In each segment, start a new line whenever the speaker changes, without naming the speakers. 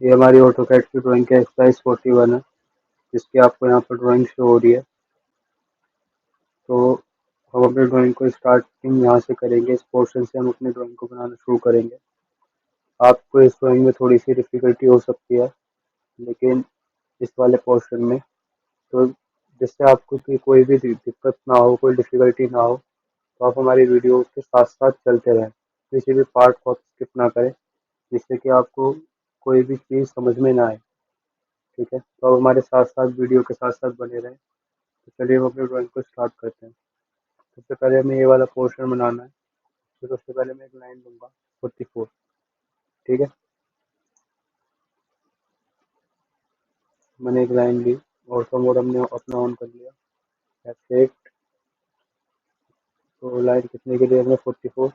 ये हमारी ऑटोकैड की ड्राइंग का एक्सरसाइज 41 है, जिसकी आपको यहाँ पर ड्राइंग शो हो रही है। तो हम अपनी ड्राइंग को स्टार्टिंग यहाँ से करेंगे, इस पोर्शन से हम अपनी ड्राइंग को बनाना शुरू करेंगे। आपको इस ड्राइंग में थोड़ी सी डिफ़िकल्टी हो सकती है, लेकिन इस वाले पोर्शन में तो जिससे आपको कोई भी दिक्कत ना हो, कोई डिफ़िकल्टी ना हो, तो आप हमारी वीडियो के साथ साथ चलते रहें, किसी भी पार्ट को आप स्किप ना करें, जिससे कि आपको कोई भी चीज़ समझ में ना आए। ठीक है, तो आप हमारे साथ साथ वीडियो के साथ साथ बने रहें। तो चलिए हम अपनी ड्राइंग को स्टार्ट करते हैं। सबसे पहले हमें ये वाला पोर्शन बनाना है। तो सबसे पहले मैं एक लाइन लूँगा 44। ठीक है, मैंने एक लाइन ली, ऑटो मोड हमने अपना ऑन कर लिया, एफेक्ट। तो लाइन कितने के लिए हमने 44।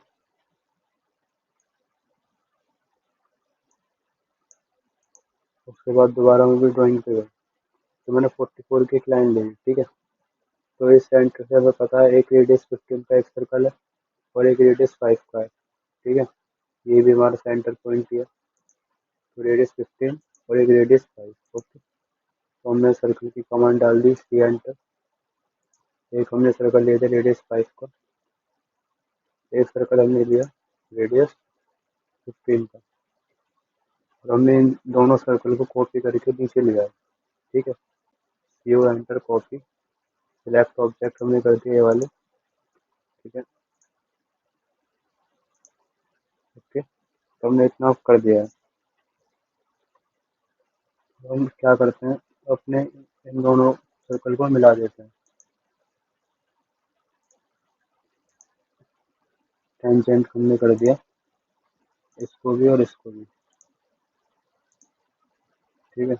उसके बाद दोबारा मैं भी ड्राइंग पे गया, तो मैंने 44 की एक लाइन ली। ठीक है, तो इस सेंटर से हमें पता है एक रेडियस 15 का एक सर्कल है और एक रेडियस 5 का है। ठीक है, ये भी हमारा सेंटर पॉइंट ही है। तो रेडियस 15 और एक रेडियस 5। ओके, तो हमने सर्कल की कमांड डाल दी, सी एंटर। एक हमने सर्कल लिया था रेडियस 5 का, एक सर्कल हमने लिया रेडियस 15 का, और हमने इन दोनों सर्कल को कॉपी करके नीचे लिया है। ठीक है, you enter copy, select object हमने कर दिया ये वाले। ठीक है, ओके, तो हमने इतना कर दिया है। तो हम क्या करते हैं, अपने इन दोनों सर्कल को मिला देते हैं। टेंजेंट हमने कर दिया, इसको भी और इसको भी। ठीक है,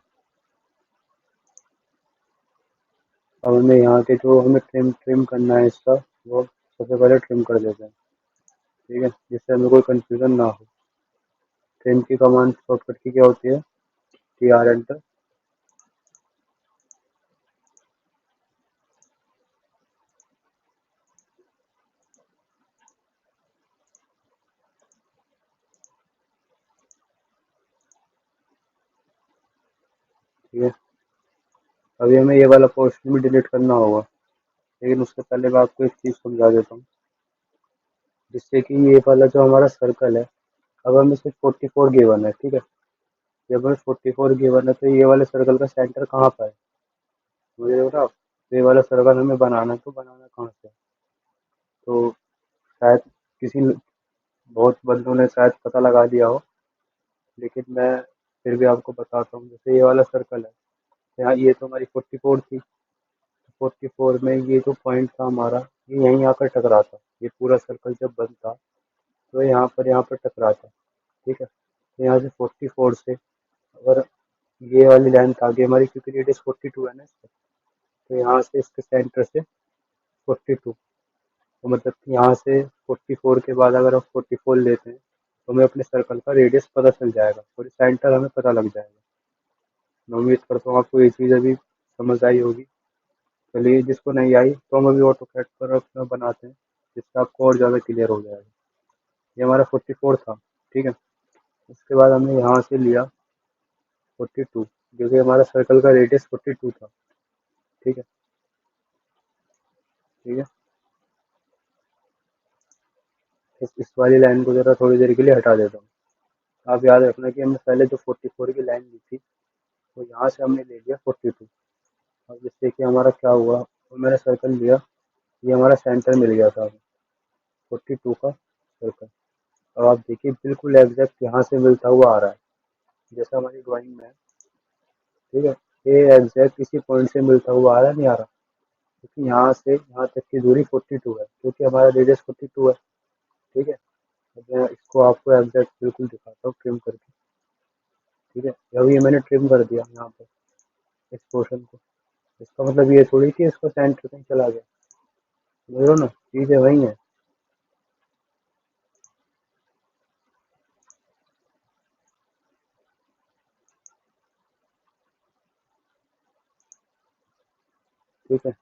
अब हमें यहाँ के जो हमें ट्रिम ट्रिम करना है इसका, वो सबसे पहले ट्रिम कर देते हैं। ठीक है, जिससे हमें कोई कंफ्यूजन ना हो। ट्रिम की कमांड शॉर्टकट की क्या होती है, टी आर एंटर। ठीक है, अभी हमें ये वाला पोर्शन भी डिलीट करना होगा, लेकिन उससे पहले मैं आपको एक चीज़ समझा देता हूँ, जिससे कि ये वाला जो हमारा सर्कल है, अब हमें सिर्फ 44 गिवन है। ठीक है, जब हमें 44 गिवन है, तो ये वाले सर्कल का सेंटर कहाँ पर है, मुझे बताओ। तो ये वाला सर्कल हमें बनाना है, तो बनाना कहाँ से है? तो शायद किसी बहुत बंदों ने शायद पता लगा दिया हो, लेकिन मैं फिर भी आपको बताता हूँ। जैसे ये वाला सर्कल है, यहाँ ये तो हमारी 44 थी। 44 में ये जो पॉइंट था हमारा, ये यहीं आकर टकरा था। ये पूरा सर्कल जब बनता, तो यहाँ पर टकरा था। ठीक है, तो यहाँ से 44 से अगर ये वाली लेंथ आ गई हमारी, क्योंकि रेडियस 42 है ना इसका, तो यहाँ से इसके सेंटर से 42, तो मतलब कि यहाँ से 44 के बाद अगर हम 44 लेते हैं, तो हमें अपने सर्कल का रेडियस पता चल जाएगा और सेंटर हमें पता लग जाएगा। मैं उम्मीद करता हूँ आपको ये चीज़ अभी समझ आई होगी। चलिए, जिसको नहीं आई तो हम अभी ऑटो कैड पर अपना बनाते हैं, जिससे आपको और ज़्यादा क्लियर हो जाएगा। ये हमारा 44 था। ठीक है, उसके बाद हमने यहाँ से लिया 42, क्योंकि हमारा सर्कल का रेडियस 42 था। ठीक है, ठीक है, इस वाली लाइन को ज़रा थोड़ी देर के लिए हटा देता हूँ। आप याद रखना कि हमने पहले जो 44 की लाइन ली थी, तो यहाँ से हमने ले लिया 42। अब जिससे कि हमारा क्या हुआ, तो मैंने सर्कल लिया, ये हमारा सेंटर मिल गया था 42 का सर्कल। अब आप देखिए, बिल्कुल एग्जैक्ट यहाँ से मिलता हुआ आ रहा है, जैसा हमारी ड्राइंग में है। ठीक है, ये एग्जैक्ट इसी पॉइंट से मिलता हुआ आ रहा है, नहीं आ रहा, क्योंकि यहाँ से यहाँ तक की दूरी 42 है, क्योंकि हमारा रेडियस 42 है। ठीक है, अब मैं इसको आपको एग्जैक्ट बिल्कुल दिखाता हूँ ट्रिम करके। ठीक है, अब ये मैंने ट्रिम कर दिया यहाँ पर इस पोर्शन को। इसका मतलब ये थोड़ी कि इसको सेंटर कहीं चला गया, समझ लो ना, चीज़ें वही है। ठीक है,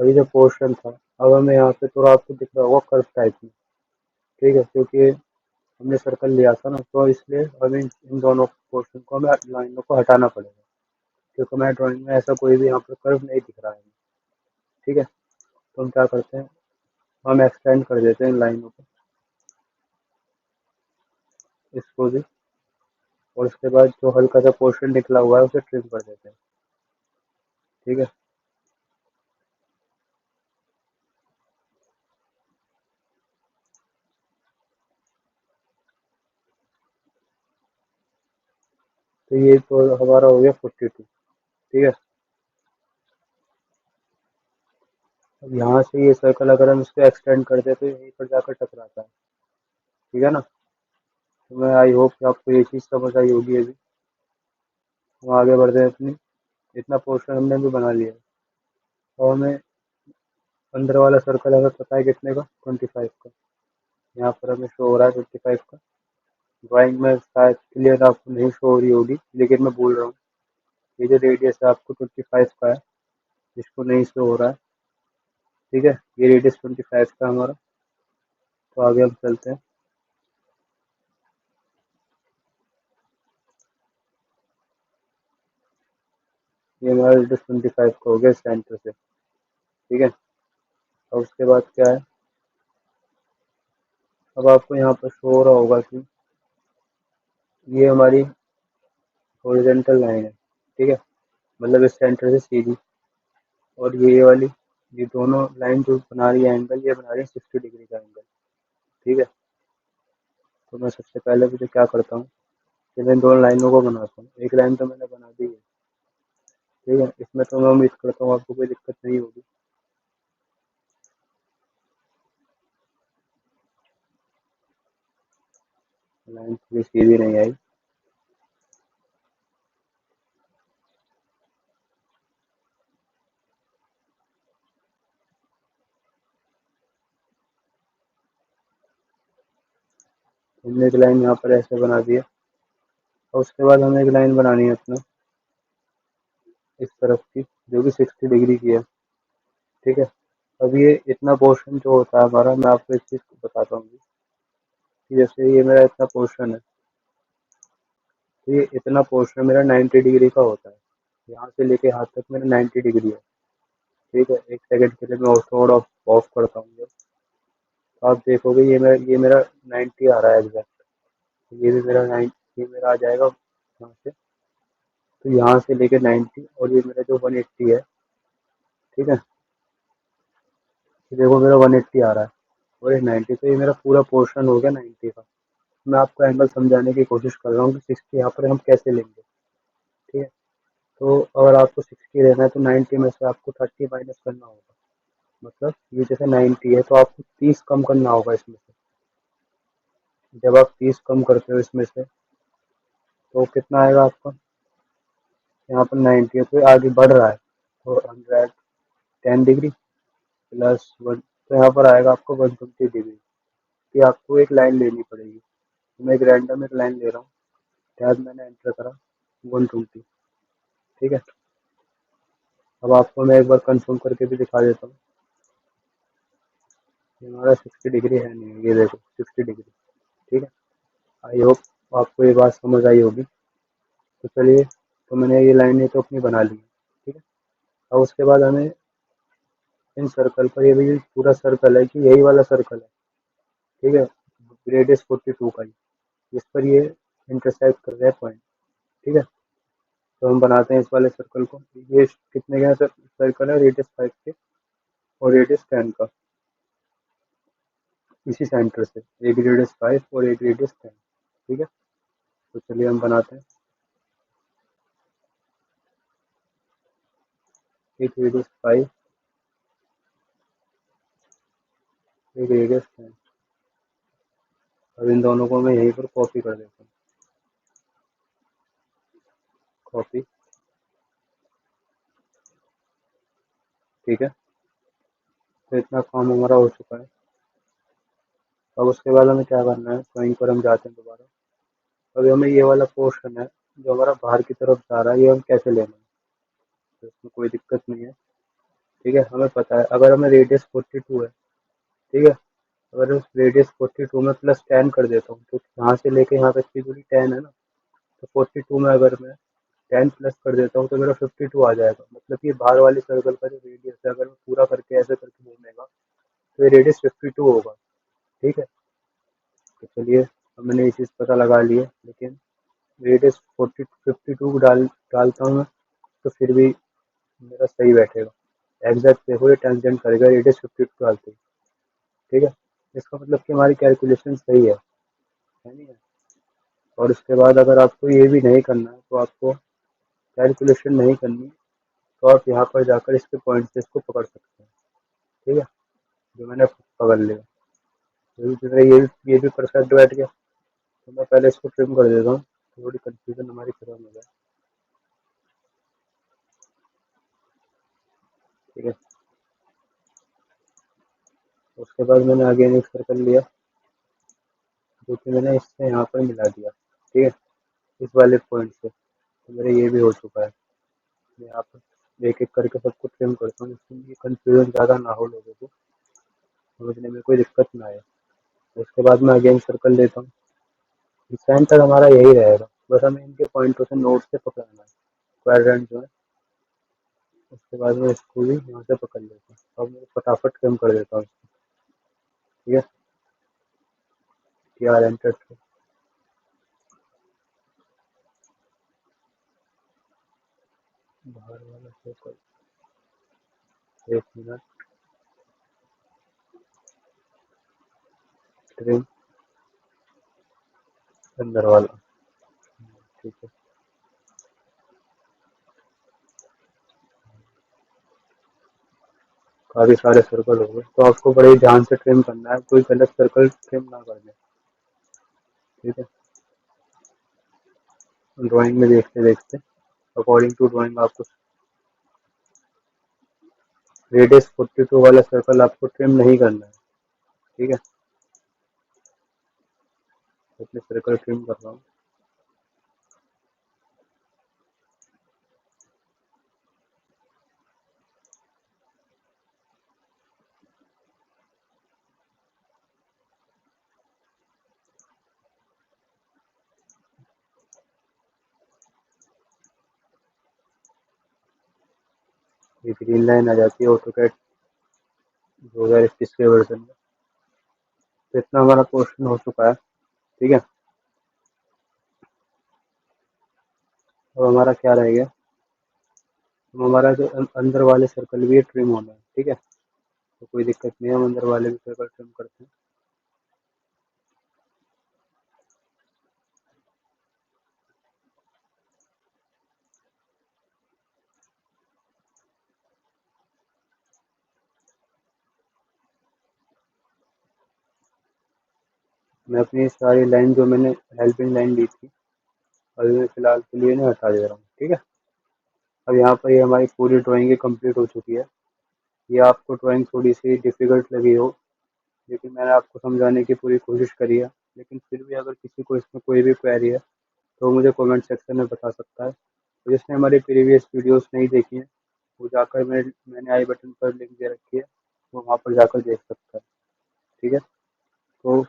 अभी जो पोर्शन था, अब हमें यहाँ पे थोड़ा आपको दिख रहा होगा कर्व टाइप में, ठीक है, क्योंकि हमने सर्कल लिया था ना, तो इसलिए हमें इन दोनों पोर्शन को, हमें लाइनों को हटाना पड़ेगा, क्योंकि हमारे ड्राइंग में ऐसा कोई भी यहाँ पर कर्व नहीं दिख रहा है, ठीक है। तो हम क्या करते हैं, हम एक्सटेंड कर देते हैं इन लाइनों को, इसको भी, और उसके बाद जो हल्का सा पोर्शन निकला हुआ है उसे ट्रिम कर देते हैं, ठीक है। तो ये तो हमारा हो गया 42, ठीक है। अब यहाँ से ये सर्कल अगर हम इसको एक्सटेंड कर दे तो यहीं पर जाकर टकराता है, ठीक है ना। तो मैं आई होप कि आपको ये चीज़ समझ आई होगी अभी। हम आगे बढ़ते हैं अपनी, इतना पोर्शन हमने भी बना लिया है। और हमें अंदर वाला सर्कल हमें पता है कितने का, 25 का, यहाँ पर हमें शो हो रहा है 25 का। ड्राइंग में शायद क्लियर आपको नहीं शो हो रही होगी, लेकिन मैं बोल रहा हूँ, ये जो रेडियस है आपको 25 का है, जिसको नहीं शो हो रहा है, ठीक है। ये रेडियस 25 का है हमारा। तो आगे हम चलते हैं। ये हमारा रेडियस 25 का हो गया सेंटर से, ठीक है। और उसके बाद क्या है, अब आपको यहाँ पर शो हो रहा होगा कि ये हमारी हॉरिजॉन्टल लाइन है, ठीक है, मतलब इस सेंटर से सीधी। और ये वाली, ये दोनों लाइन जो बना रही है एंगल, ये बना रही है 60 डिग्री का एंगल, ठीक है। तो मैं सबसे पहले मुझे क्या करता हूँ कि मैं दोनों लाइनों को बनाता हूँ। एक लाइन तो मैंने बना दी है, ठीक है। इसमें तो मैं उम्मीद करता हूँ आपको कोई दिक्कत नहीं होगी। लाइन थोड़ी सीधी नहीं आई। हमने एक लाइन यहाँ पर ऐसे बना दिया, और उसके बाद हमें एक लाइन बनानी है अपना इस तरफ की, जो कि 60 डिग्री की है, ठीक है। अब ये इतना पोर्शन जो होता है हमारा, मैं आपको इस चीज़ को बताता हूँ कि जैसे ये मेरा इतना पोर्शन है, तो ये इतना पोर्शन मेरा 90 डिग्री का होता है। यहाँ से लेके हाथ तक मेरा 90 डिग्री है, ठीक है। एक सेकंड के लिए मैं थोड़ा ऑफ करता हूँ जब, तो आप देखोगे ये मेरा 90 आ रहा है एग्जैक्ट। ये भी मेरा 90, ये मेरा आ जाएगा यहाँ से, तो यहाँ से लेके 90, और ये मेरा जो 180 है, ठीक है। ये देखो मेरा 180 आ रहा है, और ये 90, तो ये मेरा पूरा पोर्शन हो गया 90 का। मैं आपको एंगल समझाने की कोशिश कर रहा हूँ कि 60 यहाँ पर हम कैसे लेंगे, ठीक है। तो अगर आपको 60 लेना है तो 90 में से आपको 30 माइनस करना होगा, मतलब ये जैसे 90 है तो आपको 30 कम करना होगा इसमें से। जब आप 30 कम करते हो इसमें से, तो कितना आएगा आपका, यहाँ पर 90 है तो ये आगे बढ़ रहा है, तो 110 डिग्री प्लस 1, तो यहाँ पर आएगा आपको 120 डिग्री की। आपको एक लाइन लेनी पड़ेगी, तो मैं एक रैंडम एक लाइन ले रहा हूँ, शायद मैंने एंटर करा 120, ठीक है। अब आपको मैं एक बार कंफर्म करके भी दिखा देता हूँ। ये हमारा 60 डिग्री है नहीं, ये देखो 60 डिग्री, ठीक है। आई होप आपको ये बात समझ आई होगी। तो चलिए, तो मैंने ये लाइनें तो अपनी बना ली, ठीक है। अब उसके बाद हमें इन सर्कल पर, ये भी पूरा सर्कल है कि यही वाला सर्कल है, ठीक है, रेडियस 42 का ही, जिस पर ये इंटरसेक्ट कर रहे हैं पॉइंट, ठीक है। तो हम बनाते हैं इस वाले सर्कल को। ये कितने का सर्कल है, रेडियस 5 के और रेडियस 10 का, इसी सेंटर से, एक रेडियस 5 और एक रेडियस 10, ठीक है। तो चलिए हम बनाते हैं। एक रेडियस 5, एक रेडियस 10। अब इन दोनों को मैं यहीं पर कॉपी कर देता हूँ, कॉपी, ठीक है। तो इतना काम हमारा हो चुका है। अब उसके बाद हमें क्या करना है, वहीं पर हम जाते हैं दोबारा। अभी हमें ये वाला पोर्शन है जो हमारा बाहर की तरफ जा रहा है, ये हम कैसे लेना है, तो इसमें कोई दिक्कत नहीं है। ठीक है, हमें पता है अगर हमें रेडियस 42 है, ठीक है, अगर उस रेडियस 42 में प्लस 10 कर देता हूँ, तो यहाँ से लेके यहाँ तक की दूरी 10 है ना, तो 42 में अगर मैं 10 प्लस कर देता हूँ तो मेरा 52 आ जाएगा। मतलब कि बाहर वाली सर्कल का जो रेडियस है, अगर मैं पूरा करके ऐसे करके घूमेगा तो ये रेडियस 52 होगा। ठीक है, तो चलिए अब मैंने ये चीज़ पता लगा ली है, लेकिन रेडियस 52 डालता हूँ मैं, तो फिर भी मेरा सही बैठेगा। एग्जैक्ट देखो ये टेंजेंट करेगा रेडियस 52 डालते ही। ठीक है, इसका मतलब कि हमारी कैलकुलेशन सही है नहीं है। और उसके बाद अगर आपको ये भी नहीं करना है, तो आपको कैलकुलेशन नहीं करनी, तो आप यहाँ पर जाकर इसके पॉइंट से इसको पकड़ सकते हैं। ठीक है, जो मैंने पकड़ लिया, ये भी परफेक्ट बैठ गया। तो मैं पहले इसको ट्रिम कर देता हूँ, थोड़ी कंफ्यूजन हमारी खत्म हो जाए। ठीक है, उसके बाद मैंने आगे एक सर्कल लिया, जो कि मैंने इससे यहाँ पर मिला दिया। ठीक है, इस वाले पॉइंट से, तो मेरा ये भी हो चुका है। मैं यहाँ पर एक एक करके सबको ट्रिम करता हूँ, जिससे कंफ्यूजन ज़्यादा ना हो, लोगों को समझने में कोई दिक्कत ना आए। उसके बाद मैं अगेन सर्कल लेता हूँ। इस टाइम तक हमारा यही रहेगा, बस हमें इनके पॉइंटों से नोट से पकड़ना है, क्वाड्रेंट जो है। उसके बाद मैं इसको भी यहाँ से पकड़ लेता हूँ। अब मैं फटाफट कम कर देता हूँ इसको। ठीक है, यार एंटर। बाहर वाला सर्कल, एक मिनट, ट्रिम, अंदर वाला। ठीक है, काफी सारे सर्कल हो गए, तो आपको बड़े ध्यान से ट्रिम करना है, कोई गलत सर्कल ट्रिम ना कर दे। ठीक है, ड्राइंग में देखते देखते अकॉर्डिंग टू ड्राइंग आपको रेडियस 42 वाला सर्कल आपको ट्रिम नहीं करना है। ठीक है, अपने सर्कल ट्रिम कर रहा हूँ। ये ग्रीन लाइन आ जाती है ऑटोकैड 2021 के वर्जन में। तो इतना हमारा पोर्शन हो चुका है। ठीक है, अब हमारा क्या रह गया, तो हमारा जो अंदर वाले सर्कल भी ट्रिम होना है। ठीक है, तो कोई दिक्कत नहीं है, हम अंदर वाले भी सर्कल ट्रिम करते हैं। मैं अपनी सारी लाइन जो मैंने हेल्पिंग लाइन ली थी, अभी मैं फिलहाल के लिए ना हटा दे रहा हूँ। ठीक है, अब यहाँ पर ये हमारी पूरी ड्राइंग कंप्लीट हो चुकी है। ये आपको ड्राइंग थोड़ी सी डिफिकल्ट लगी हो, लेकिन मैंने आपको समझाने की पूरी कोशिश करी है। लेकिन फिर भी अगर किसी को इसमें कोई भी क्वेरी है, तो मुझे कमेंट सेक्शन में बता सकता है। तो जिसने हमारी प्रीवियस वीडियोस नहीं देखी हैं, वो जाकर मैंने आई बटन पर लिंक दे रखी है, वो वहाँ पर जाकर देख सकता है। ठीक है, तो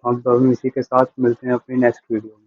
हम इसी के साथ मिलते हैं अपनी नेक्स्ट वीडियो में।